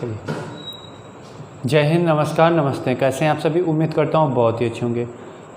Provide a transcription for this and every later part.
चलिए, जय हिंद, नमस्कार, नमस्ते। कैसे हैं आप सभी? उम्मीद करता हूँ बहुत ही अच्छे होंगे।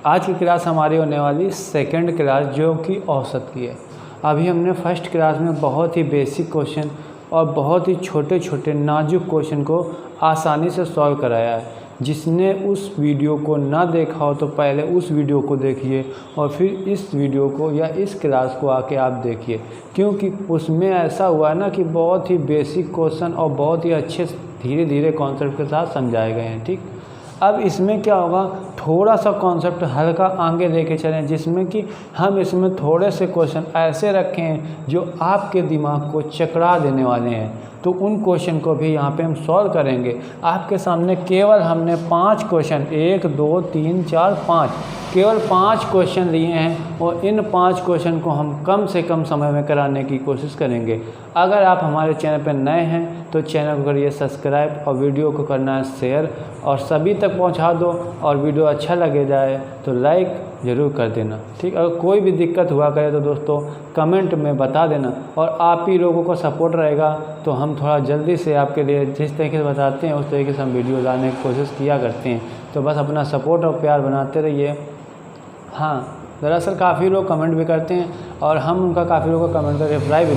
आज की क्लास हमारी होने वाली सेकंड क्लास जो कि औसत की है। अभी हमने फर्स्ट क्लास में बहुत ही बेसिक क्वेश्चन और बहुत ही छोटे छोटे नाजुक क्वेश्चन को आसानी से सॉल्व कराया है। जिसने उस वीडियो को ना देखा हो तो पहले उस वीडियो को देखिए और फिर इस वीडियो को या इस क्लास को आके आप देखिए, क्योंकि उसमें ऐसा हुआ है ना कि बहुत ही बेसिक क्वेश्चन और बहुत ही अच्छे धीरे धीरे कॉन्सेप्ट के साथ समझाए गए हैं। ठीक, अब इसमें क्या होगा, थोड़ा सा कॉन्सेप्ट हल्का आगे लेके चलें, जिसमें कि हम इसमें थोड़े से क्वेश्चन ऐसे रखें हैं जो आपके दिमाग को चकरा देने वाले हैं। तो उन क्वेश्चन को भी यहाँ पे हम सॉल्व करेंगे। आपके सामने केवल हमने 5 क्वेश्चन, 1 2 3 4 5, केवल 5 क्वेश्चन लिए हैं और इन 5 क्वेश्चन को हम कम से कम समय में कराने की कोशिश करेंगे। अगर आप हमारे चैनल पर नए हैं तो चैनल को करिए सब्सक्राइब और वीडियो को करना है शेयर और सभी तक पहुंचा दो, और वीडियो अच्छा लगे जाए तो लाइक ज़रूर कर देना। ठीक, अगर कोई भी दिक्कत हुआ करे तो दोस्तों कमेंट में बता देना, और आप ही लोगों को सपोर्ट रहेगा तो हम थोड़ा जल्दी से आपके लिए जिस तरीके से बताते हैं उस तरीके से हम वीडियो लाने की कोशिश किया करते हैं। तो बस अपना सपोर्ट और प्यार बनाते रहिए। हाँ, दरअसल काफ़ी लोग कमेंट भी करते हैं और हम उनका काफ़ी लोगों का कमेंट का रिप्लाई भी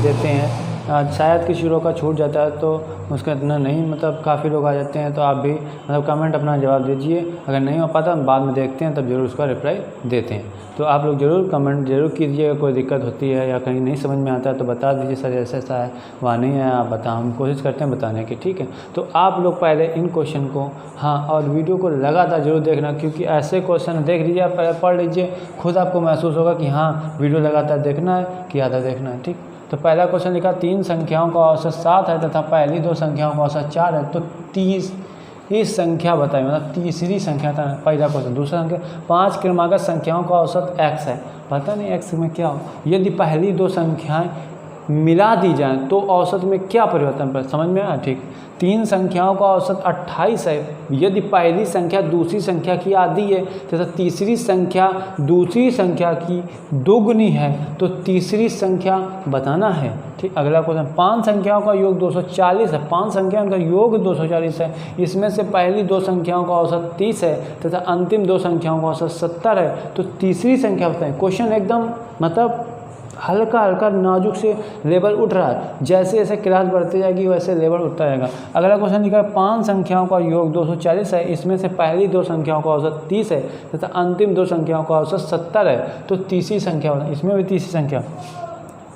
देते हैं। शायद किसी लोग का छूट जाता है तो उसका इतना नहीं, मतलब काफ़ी लोग आ जाते हैं, तो आप भी मतलब कमेंट अपना जवाब दीजिए। अगर नहीं हो पाता हम बाद में देखते हैं, तब ज़रूर उसका रिप्लाई देते हैं। तो आप लोग ज़रूर कमेंट ज़रूर कीजिएगा। कोई दिक्कत होती है या कहीं नहीं समझ में आता है तो बता दीजिए, सर ऐसा ऐसा है, वहाँ नहीं है, आप बता, हम कोशिश करते हैं बताने की। ठीक है, तो आप लोग पहले इन क्वेश्चन को और वीडियो को लगातार जरूर देखना, क्योंकि ऐसे क्वेश्चन देख लीजिए, आप पहले पढ़ लीजिए, खुद आपको महसूस होगा कि हाँ वीडियो लगातार देखना है कि आधा देखना है। ठीक, तो पहला क्वेश्चन लिखा 3 संख्याओं का औसत 7 है तथा पहली 2 संख्याओं का औसत 4 है, तो 30 इस संख्या बताइए, मतलब तीसरी संख्या था पहला क्वेश्चन। दूसरा संख्या 5 क्रमागत संख्याओं का औसत x है, पता नहीं x में क्या हो। यदि पहली 2 संख्याएं मिला दी जाएं तो औसत में क्या परिवर्तन पर, समझ में आया? ठीक, 3 संख्याओं का औसत 28 है। यदि पहली संख्या दूसरी संख्या की आधी है तथा तीसरी संख्या दूसरी संख्या की दोगुनी है तो तीसरी संख्या बताना है। ठीक, अगला क्वेश्चन 5 संख्याओं का योग 240 है, 5 संख्याओं का योग 240 है। इसमें से पहली 2 संख्याओं का औसत 30 है तथा अंतिम 2 संख्याओं का औसत 70 है, तो तीसरी संख्या बताएं। क्वेश्चन एकदम मतलब हल्का हल्का नाजुक से लेवल उठ रहा है, जैसे जैसे क्लास बढ़ती जाएगी वैसे लेवल उठता रहेगा। अगला क्वेश्चन लिखा है 5 संख्याओं का योग 240 है, इसमें से पहली 2 संख्याओं का औसत 30 है तथा अंतिम 2 संख्याओं का औसत 70 है, तो तीसरी संख्या, इसमें भी तीसरी संख्या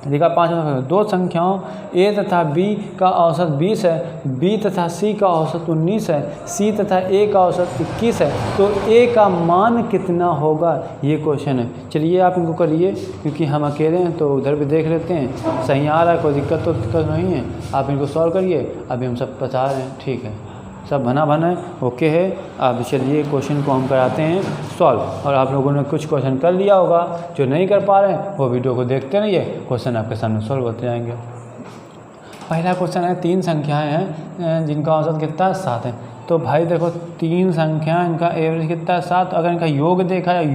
लिखा। 5 2 संख्याओं a तथा b का औसत 20 है, b तथा c का औसत 19 है, c तथा a का औसत 21 है, तो a का मान कितना होगा, ये क्वेश्चन है। चलिए आप इनको करिए, क्योंकि हम अकेले हैं तो उधर भी देख लेते हैं। सही आ रहा है, कोई दिक्कत नहीं है, आप इनको सॉल्व करिए। अभी हम सब बता रहे हैं, ठीक है, सब बना है, ओके है। अब चलिए क्वेश्चन को हम कराते हैं सॉल्व, और आप लोगों ने कुछ क्वेश्चन कर लिया होगा, जो नहीं कर पा रहे हैं वो वीडियो को देखते रहिए, क्वेश्चन आपके सामने सॉल्व होते जाएंगे। पहला क्वेश्चन है 3 संख्याएं हैं जिनका औसत कितना है, 7 है। तो भाई देखो 3 संख्याएं, इनका एवरेज कितना है, 7। अगर इनका योग देखा जाए,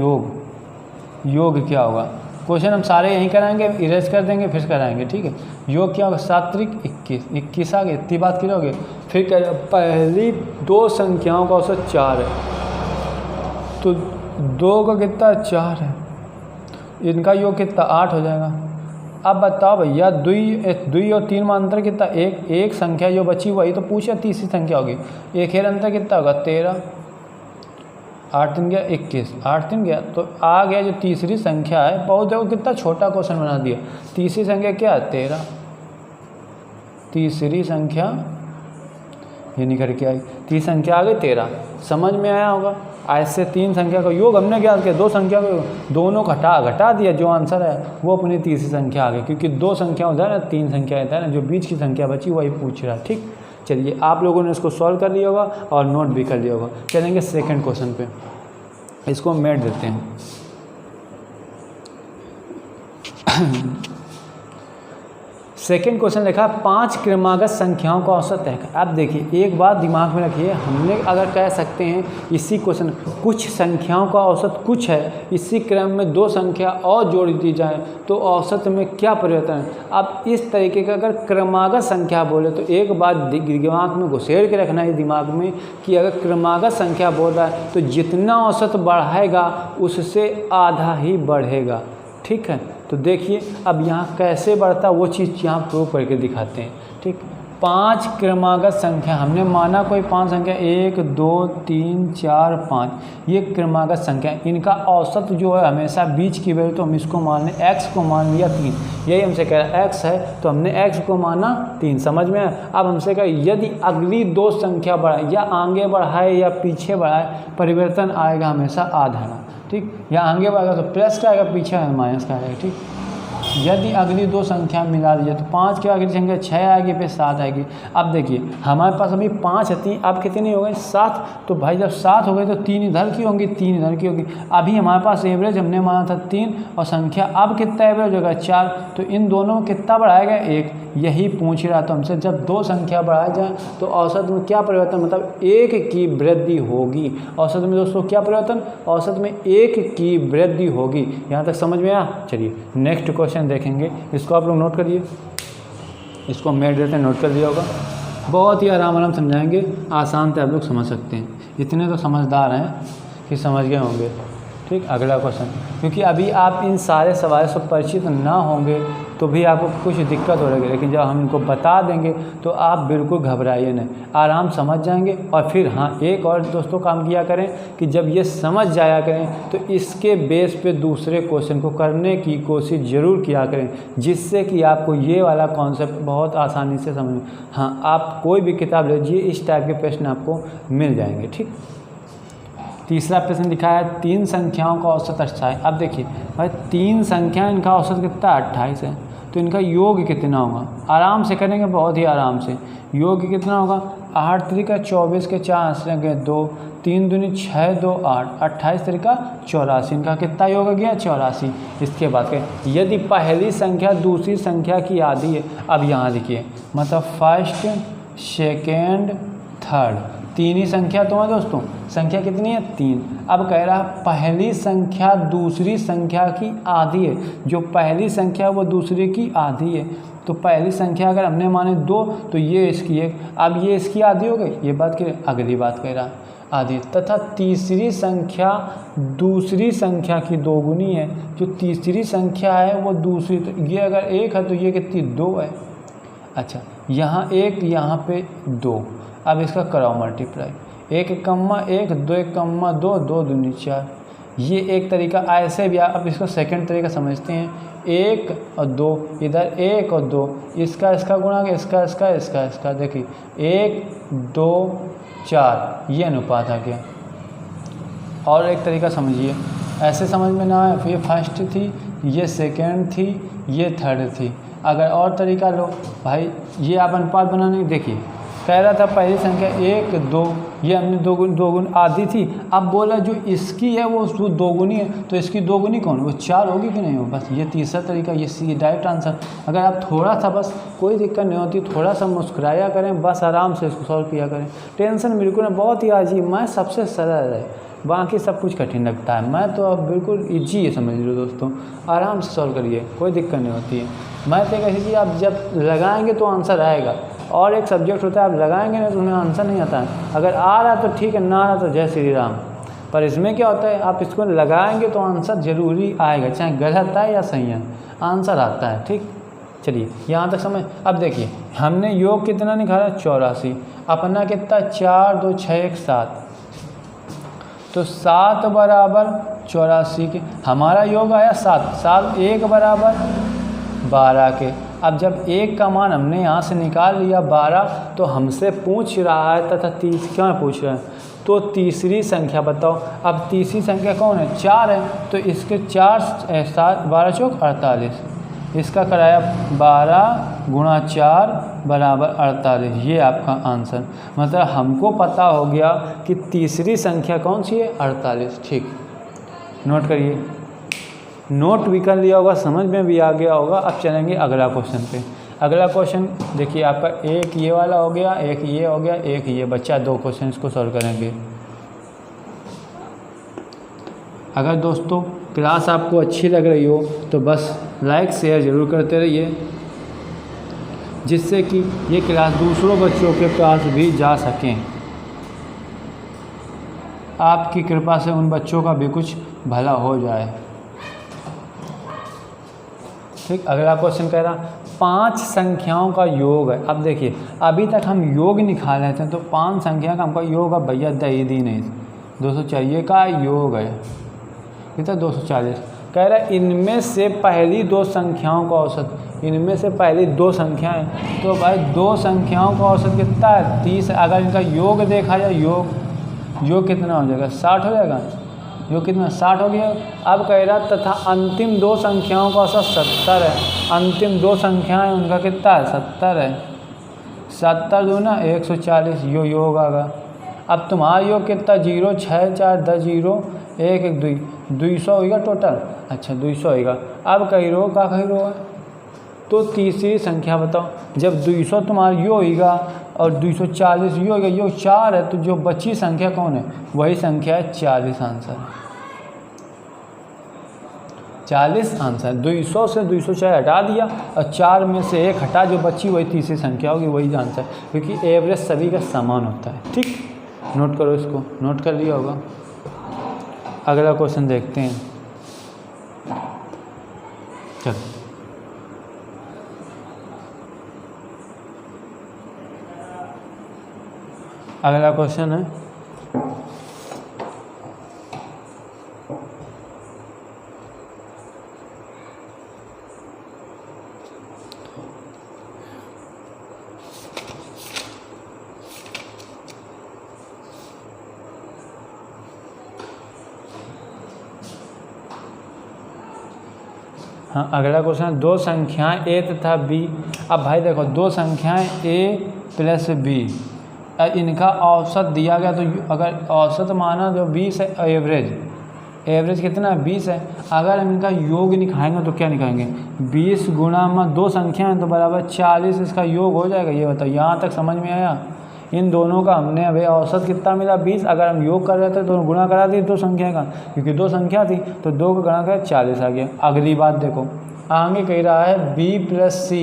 योग क्या होगा, क्वेश्चन हम सारे यहीं कराएंगे, इरेज कर देंगे फिर कराएंगे। ठीक है, योग क्या होगा, 7 त्रिक 21 आ गए, इतनी बात करोगे। फिर क्या, पहली 2 संख्याओं का औसत 4 है, तो 2 का कितना 4 है, इनका योग कितना 8 हो जाएगा। अब बताओ भैया, 2 और 3 में अंतर कितना, एक संख्या जो बची वही तो पूछा, तीसरी संख्या होगी, एक हेर अंतर कितना होगा 13, 8 3 गया 21, 8 3 गया, तो आ गया जो तीसरी संख्या है। बहुत देखो कितना छोटा क्वेश्चन बना दिया। तीसरी संख्या क्या है 13, तीसरी संख्या ये निकल के आई, तीसरी संख्या आ गई 13। समझ में आया होगा। ऐसे 3 संख्या का योग हमने क्या किया, 2 संख्या को दोनों घटा दिया, जो आंसर है वो अपनी तीसरी संख्या आ गई, क्योंकि 2 संख्या उधर है, 3 संख्या इधर है, जो बीच की संख्या बची वही पूछ रहा है। ठीक, चलिए आप लोगों ने इसको सॉल्व कर लिया होगा और नोट भी कर लिया होगा। चलेंगे सेकंड क्वेश्चन पे, इसको हम मेट देते हैं। सेकंड क्वेश्चन लिखा 5 क्रमागत संख्याओं का औसत है। अब देखिए एक बात दिमाग में रखिए, हमने अगर कह सकते हैं इसी क्वेश्चन कुछ संख्याओं का औसत कुछ है, इसी क्रम में 2 संख्या और जोड़ दी जाए तो औसत में क्या परिवर्तन है। अब इस तरीके का अगर क्रमागत संख्या बोले तो एक बात दिमाग में घुसेड़ के रखना है दिमाग में कि अगर क्रमागत संख्या बोल रहा है तो जितना औसत बढ़ाएगा उससे आधा ही बढ़ेगा। ठीक है, तो देखिए अब यहाँ कैसे बढ़ता वो चीज़ यहाँ प्रूव करके दिखाते हैं। ठीक, 5 क्रमागत संख्या हमने माना कोई 5 संख्या 1 2 3 4 5 ये क्रमागत संख्या, इनका औसत जो है हमेशा बीच की वैल्यू, तो हम इसको मान लें x को मान लिया 3, यही हमसे कह रहा है x है तो हमने x को माना 3। समझ में आया। अब हमसे कहा यदि अगली 2 संख्या बढ़ाए या आगे बढ़ाए या पीछे बढ़ाए परिवर्तन आएगा हमेशा आधा। ठीक, या आगे बढ़ेगा तो प्लस का आएगा, पीछे माइनस का आएगा। ठीक, यदि अगली 2 संख्या मिला लीजिए तो 5 की अगली संख्या 6 आएगी फिर 7 आएगी। अब देखिए हमारे पास अभी 5 है, अब कितनी हो गई 7, तो भाई जब 7 हो गई तो 3 इधर की होंगी 3 इधर की होगी। अभी हमारे पास एवरेज हमने माना था 3 और संख्या अब कितना एवरेज होगा 4, तो इन दोनों में कितना बढ़ाएगा 1, यही पूछ रहा था हमसे। जब 2 संख्या बढ़ाई जाए तो औसत में क्या परिवर्तन, मतलब 1 की वृद्धि होगी। औसत में दोस्तों क्या परिवर्तन, औसत में 1 की वृद्धि होगी। यहाँ तक समझ में आया। चलिए नेक्स्ट क्वेश्चन देखेंगे, इसको आप लोग नोट करिए, इसको मेरे देते नोट कर दिया होगा। बहुत ही आराम समझाएंगे, आसान से आप लोग समझ सकते हैं, इतने तो समझदार हैं कि समझ गए होंगे। ठीक, अगला क्वेश्चन, क्योंकि अभी आप इन सारे सवाल से परिचित ना होंगे तो भी आपको कुछ दिक्कत हो रही है, लेकिन जब हम इनको बता देंगे तो आप बिल्कुल घबराइए नहीं, आराम समझ जाएंगे। और फिर हाँ एक और दोस्तों काम किया करें कि जब ये समझ जाया करें तो इसके बेस पे दूसरे क्वेश्चन को करने की कोशिश ज़रूर किया करें, जिससे कि आपको ये वाला कॉन्सेप्ट बहुत आसानी से समझ। हाँ, आप कोई भी किताब लीजिए इस टाइप के प्रश्न आपको मिल जाएंगे। ठीक, तीसरा प्रश्न लिखा है 3 संख्याओं का औसत 28। अब देखिए भाई 3 संख्या इनका औसत कितना 28 है, तो इनका योग कितना होगा, आराम से करेंगे, बहुत ही आराम से। योग कितना होगा, 8 तरीका 24 के 4 आंसरेंगे 2, 3 दूनी 6 2 8, 28 तरीका 84, इनका कितना योग हो गया 84। इसके बाद कहें यदि पहली संख्या दूसरी संख्या की आधी है। अब यहाँ देखिए मतलब फर्स्ट सेकेंड थर्ड 3 ही संख्या तो है दोस्तों, संख्या कितनी है 3। अब कह रहा पहली संख्या दूसरी संख्या की आधी है, जो पहली संख्या वो दूसरे की आधी है। तो पहली संख्या अगर हमने माने 2 तो ये इसकी 1, अब ये इसकी आधी हो गई, ये बात की अगली बात कह रहा आधी, तथा तीसरी संख्या दूसरी संख्या की 2 गुनी है। जो तीसरी संख्या है वो दूसरी, तो ये अगर 1 है तो ये कितनी 2 है। अच्छा, यहाँ 1 यहाँ पे 2, अब इसका कराओ मल्टीप्लाई, 1 कम्मा 1 2 1 कम्मा 2 2 दूनी 4। ये एक तरीका, ऐसे भी आप इसको सेकंड तरीका समझते हैं, 1 और 2, इधर 1 और 2, इसका गुणा इसका देखिए 1 2 4 ये अनुपात आ गया। और एक तरीका समझिए, ऐसे समझ में ना आए, ये फर्स्ट थी, ये सेकेंड थी, ये थर्ड थी। अगर और तरीका लो भाई, ये आप अनुपात बनाने, देखिए कह रहा था पहली संख्या 1 2, ये हमने 2 गुण आधी थी, अब बोला जो इसकी है वो 2 गुनी है, तो इसकी 2 गुनी कौन, वो 4 होगी कि नहीं हो। बस ये तीसरा तरीका, ये डायरेक्ट आंसर। अगर आप थोड़ा सा, बस कोई दिक्कत नहीं होती, थोड़ा सा मुस्कुराया करें, बस आराम से इसको सॉल्व किया करें, टेंशन बिल्कुल नहीं। बहुत ही अजीब, मैं सबसे सरल है, बाकी सब कुछ कठिन लगता है, मैं तो अब बिल्कुल ईजी है, समझ लो दोस्तों, आराम से सॉल्व करिए, कोई दिक्कत नहीं होती है। मैं तो ऐसी चीज़ आप जब लगाएंगे तो आंसर आएगा, और एक सब्जेक्ट होता है आप लगाएंगे नहीं तो उन्हें आंसर नहीं आता है। अगर आ रहा तो ठीक है, ना आ रहा तो जय श्री राम। पर इसमें क्या होता है, आप इसको लगाएंगे तो आंसर जरूरी आएगा, चाहे गलत है या सही है, आंसर आता है। ठीक, चलिए यहाँ तक समझ। अब देखिए हमने योग कितना निकाला 84, अपना कितना 4 2 6 1 7, तो 7 बराबर 84 के हमारा योग आया 7, 7 1 बराबर 12 के। अब जब 1 का मान हमने यहाँ से निकाल लिया 12, तो हमसे पूछ रहा है तथा क्या पूछ रहा है, तो तीसरी संख्या बताओ। अब तीसरी संख्या कौन है, 4 है, तो इसके 4 7 12 चौक 48, इसका कराया 12 गुणा 4 बराबर 48, ये आपका आंसर। मतलब हमको पता हो गया कि तीसरी संख्या कौन सी है 48। ठीक, नोट करिए, नोट भी कर लिया होगा, समझ में भी आ गया होगा। अब चलेंगे अगला क्वेश्चन पे। अगला क्वेश्चन देखिए आपका, एक ये वाला हो गया, एक ये हो गया, एक ये बच्चा, 2 क्वेश्चन इसको सॉल्व करेंगे। अगर दोस्तों क्लास आपको अच्छी लग रही हो तो बस लाइक शेयर ज़रूर करते रहिए, जिससे कि ये क्लास दूसरों बच्चों के पास भी जा सकें। आपकी कृपा से उन बच्चों का भी कुछ भला हो जाए। ठीक, अगला क्वेश्चन कह रहा 5 संख्याओं का योग है। अब देखिए अभी तक हम योग निकाल रहे थे, तो 5 संख्या का हमका योग है भैया दही दी नहीं, 240 का योग है, कितना 240। कह रहा है इनमें से पहली 2 संख्याओं का औसत, इनमें से पहली 2 संख्याएं, तो भाई 2 संख्याओं का औसत कितना है 30। अगर इनका योग देखा जाए, योग कितना हो जाएगा 60 हो जाएगा, योग कितना 60 हो गया। अब कह रहा तथा अंतिम 2 संख्याओं का औसत 70 है। अंतिम 2 संख्याएं उनका कितना है 70 है, 70 जो ना 140 योग आगा। अब तुम्हारा योग कितना 0 6 4 10 0 1 1 2 200 होगा टोटल। अच्छा 200 होगा। अब कही रो का कही रो है, तो तीसरी संख्या बताओ। जब 200 तुम्हारा यो होगा और 240 यो होगा, यो 4 है, तो जो बची संख्या कौन है, वही संख्या है 40 आंसर। 40 आंसर। 200 से 204 हटा दिया और 4 में से 1 हटा, जो बची वही तीसरी संख्या होगी, वही आंसर, क्योंकि एवरेज सभी का समान होता है। ठीक, नोट करो, इसको नोट कर लिया होगा। अगला क्वेश्चन देखते हैं। चलो अगला क्वेश्चन है हाँ, अगला क्वेश्चन है 2 संख्याएं a तथा b। अब भाई देखो 2 संख्याएं a प्लस b, इनका औसत दिया गया, तो अगर औसत माना जो 20 है, एवरेज कितना है 20 है। अगर इनका योग निकालेंगे तो क्या निकालेंगे, 20 गुणा में 2 संख्या है तो बराबर 40 इसका योग हो जाएगा। ये बताओ, यहाँ तक समझ में आया। इन दोनों का हमने अभी औसत कितना मिला 20, अगर हम योग कर रहे थे तो गुणा करा दी 2 संख्या का, क्योंकि 2 संख्या थी तो 2 का गुणा कर 40 आ गया। अगली बात देखो, आगे कह रहा है b प्लस c।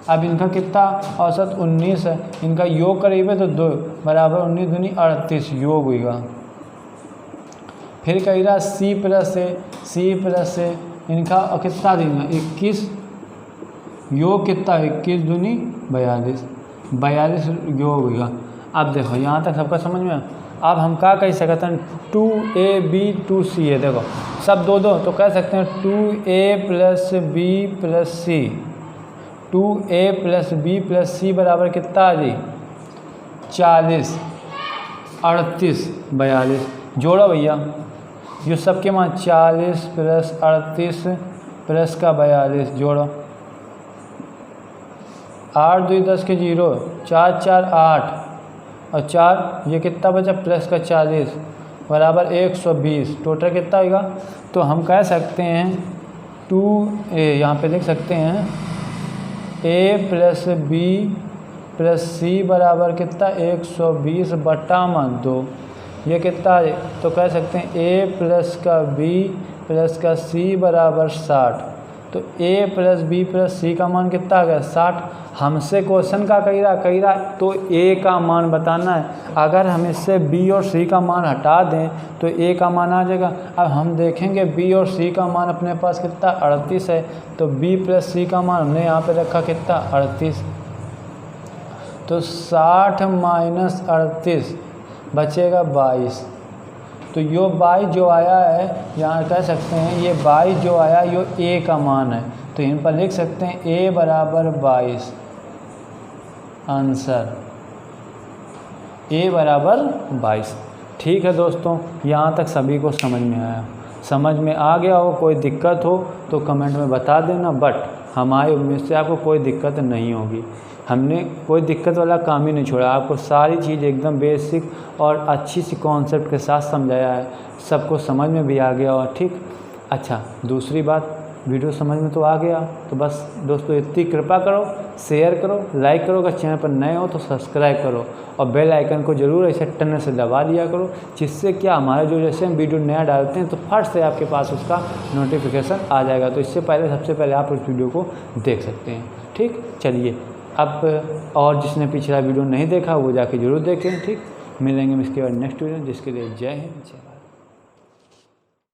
अब इनका कितना औसत 19 है, इनका योग करेंगे तो 2 बराबर 19 दूनी 38 योग होगा। फिर कह रहा c प्लस से इनका कितना देना 21, योग कितना 21 दूनी 42 योग होगा। अब देखो यहाँ तक सबका समझ में। अब हम क्या कह सकते हैं, 2ab 2c है, देखो सब 2 तो कह सकते हैं 2a plus b plus c, 2a plus b plus c बराबर कितना आ जी 40 38 42। जोड़ो भैया, जो सबके मान 40 प्लस 38 प्लस का 42 जोड़ो, 8 2 10 के 0, 4 4 8 और 4 ये कितना बचा प्लस का 40 बराबर 120। टोटल कितना होगा, तो हम कह सकते हैं 2a, यहाँ पे देख सकते हैं a plus b plus c बराबर कितना 120 बटा में 2, ये कितना है, तो कह सकते हैं a प्लस का b प्लस का c बराबर 60। तो a plus b plus c का मान कितना आ गया 60। हमसे क्वेश्चन का कह रहा तो a का मान बताना है। अगर हम इससे b और c का मान हटा दें तो a का मान आ जाएगा। अब हम देखेंगे b और c का मान अपने पास कितना 38 है, तो b प्लस c का मान हमने यहाँ पे रखा कितना 38, तो 60 माइनस 38 बचेगा 22। तो यो 22 जो आया है, यहाँ कह सकते हैं ये 22 जो आया यो a का मान है, तो इन पर लिख सकते हैं a बराबर 22 आंसर, a बराबर 22। ठीक है दोस्तों, यहाँ तक सभी को समझ में आया। समझ में आ गया हो, कोई दिक्कत हो तो कमेंट में बता देना, बट हमारी उम्मीद से आपको कोई दिक्कत नहीं होगी। हमने कोई दिक्कत वाला काम ही नहीं छोड़ा, आपको सारी चीज़ एकदम बेसिक और अच्छी सी कॉन्सेप्ट के साथ समझाया है, सबको समझ में भी आ गया और ठीक। अच्छा, दूसरी बात, वीडियो समझ में तो आ गया। तो बस दोस्तों इतनी कृपा करो, शेयर करो, लाइक करो, अगर चैनल पर नए हो तो सब्सक्राइब करो और बेल आइकन को ज़रूर ऐसे टन से दबा दिया करो, जिससे क्या हमारे जो जैसे हम वीडियो नया डालते हैं तो फट से आपके पास उसका नोटिफिकेशन आ जाएगा। तो इससे पहले सबसे पहले आप उस वीडियो को देख सकते हैं। ठीक, चलिए अब और जिसने पिछला वीडियो नहीं देखा वो जाके ज़रूर देखें। ठीक, मिलेंगे इसके बाद नेक्स्ट वीडियो, जिसके लिए जय हिंद जय भारत।